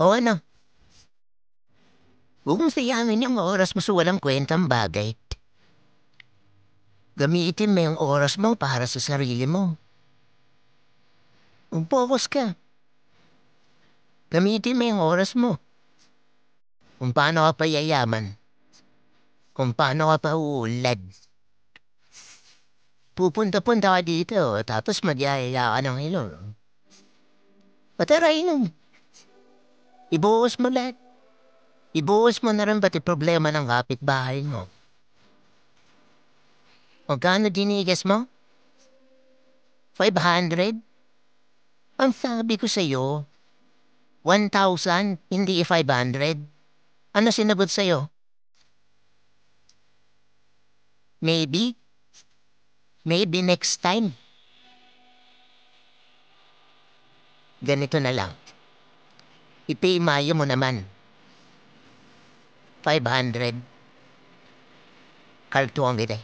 O ano, huwag mong sayangin yung oras mo sa walang kwentang bagay. Gamitin mo yung oras mo para sa sarili mo. Mag-focus ka. Gamitin mo yung oras mo. Kung paano ka pa yayaman. Kung paano ka pa uunlad. Pupunta-punta ka dito, tapos magyayaya ka ng ilong. Pataray nun. Ibuhos mo lahat. Ibuhos mo na rin pati problema ng kapitbahay mo. Magkano dinigas mo? 500? Ang sabi ko sa'yo, 1,000, hindi 500. Ano sinagot sa'yo? Maybe? Maybe next time. Ganito na lang. I-pay Mayo mo naman. 500. Kaltuang kita.